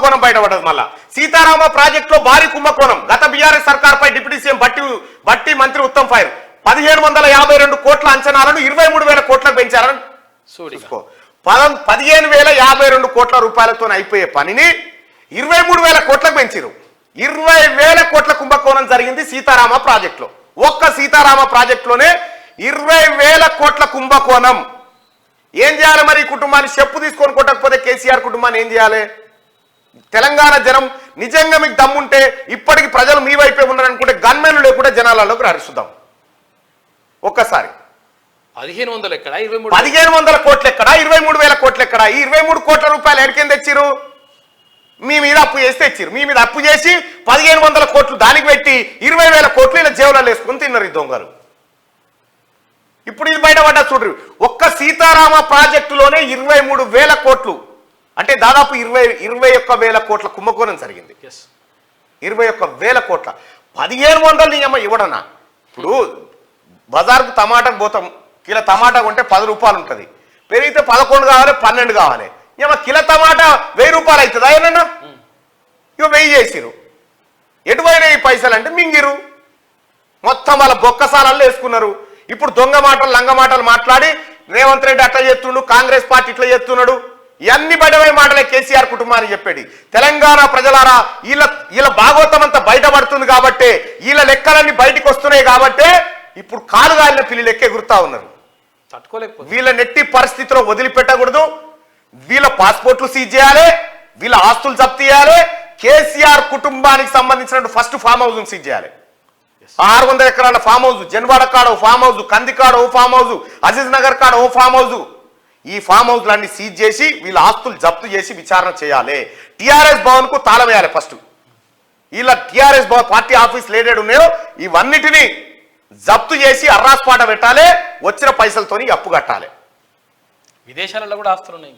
కుంభకోణం బయటపడ్డది. మళ్ళా సీతారామ ప్రాజెక్టులో భారీ కుంభకోణం. గత బీఆర్ఎస్ సర్కార్పై డిప్యూటీ సీఎం బట్టి మంత్రి ఉత్తమ్ ఫైర్ 1752 కోట్ల అంచనాలను 23,000 కోట్లకు పెంచారని చూసుకో. 15,052 కోట్ల రూపాయలతో అయిపోయే పనిని 23,000 కోట్లకు పెంచారు. 20,000 కోట్ల కుంభకోణం జరిగింది సీతారామ ప్రాజెక్టులో. ఒక్క సీతారామ ప్రాజెక్టులోనే 20,000 కోట్ల కుంభకోణం. ఏం చేయాలి మరి? కుటుంబాన్ని చెప్పు తీసుకొని కొట్టకపోతే కేసీఆర్ కుటుంబాన్ని ఏం చేయాలి? తెలంగాణ జనం నిజంగా మీకు దమ్ముంటే ఇప్పటికి ప్రజలు మీ వైపే ఉన్నారనుకుంటే గన్మెన్లు లేకుండా జనాలలోకి రారిస్తున్నాం. ఒక్కసారి 1,500 ఎక్కడ, 1,500 కోట్లు ఎక్కడ, 23,000 కోట్లు ఎక్కడ? ఈ 23 కోట్ల రూపాయలు ఎడికేం తెచ్చిరు? మీ మీద అప్పు చేసి తెచ్చిరు. మీ మీద అప్పు చేసి 1,500 కోట్లు దానికి పెట్టి 20,000 కోట్లు ఇలా జేబులలో వేసుకుని తిన్నారు ఈ దొంగలు. ఇప్పుడు ఇది బయటపడ్డా చూడరు. ఒక్క సీతారామ ప్రాజెక్టులోనే 23,000 కోట్లు అంటే దాదాపు 21,000 కోట్ల కుంభకోణం జరిగింది. 21,000 కోట్ల. 1,500 నీ అమ్మ ఇవ్వడనా? ఇప్పుడు బజార్కు టమాటాకు పోతాం, కిలో టమాటా కొంటే 10 రూపాయలు ఉంటుంది. పెరిగితే 11 కావాలి, 12 కావాలి. ఏమో కిలో టమాటా 1000 రూపాయలు అవుతుందా? ఏమన్నా ఇక 1000 చేసిరు. ఎటువైనా ఈ పైసలు అంటే మింగిరు. మొత్తం వాళ్ళ బొక్కసాలల్లో వేసుకున్నారు. ఇప్పుడు దొంగ మాటలు లంగ మాటలు మాట్లాడి రేవంత్ రెడ్డి అట్లా చేస్తుండు, కాంగ్రెస్ పార్టీ ఇట్లా చేస్తున్నాడు. ఇవన్నీ బయటపై మాటలే కేసీఆర్ కుటుంబానికి చెప్పేది. తెలంగాణ ప్రజలారా, వీళ్ళ భాగవతం అంతా బయటపడుతుంది కాబట్టే, వీళ్ళ లెక్కలన్నీ బయటికి వస్తున్నాయి కాబట్టే ఇప్పుడు కాలుగాలిన పిల్లి లెక్కే గుర్తా ఉన్నారు. తట్టుకోలేకపోతే వీళ్ళ నెట్టి పరిస్థితిలో వదిలిపెట్టకూడదు. వీళ్ళ పాస్పోర్ట్లు సీజ్ చేయాలి, వీళ్ళ ఆస్తులు జప్తు చేయాలి. కేసీఆర్ కుటుంబానికి సంబంధించిన ఫస్ట్ ఫామ్ హౌస్ సీజ్ చేయాలి. 600 ఎకరాల ఫామ్ హౌస్, జన్వాడ కాడ ఓ ఫామ్ హౌస్, కందికాడ ఓ ఫామ్ హౌస్, అజీజ్ నగర్ కాడ ఓ ఫామ్ హౌస్. ఈ ఫామ్ హౌస్లన్నీ సీజ్ చేసి వీళ్ళ ఆస్తులు జప్తు చేసి విచారణ చేయాలి. టీఆర్ఎస్ భవన్ కు తాళం వేయాలి. ఫస్ట్ వీళ్ళ టీఆర్ఎస్ భవన్ పార్టీ ఆఫీస్ లేడెడ్ ఉన్నాయో ఇవన్నిటినీ జప్తు చేసి అర్రాస్పాట పెట్టాలి. వచ్చిన పైసలతోని అప్పు కట్టాలి. విదేశాలలో కూడా ఆస్తులు ఉన్నాయి.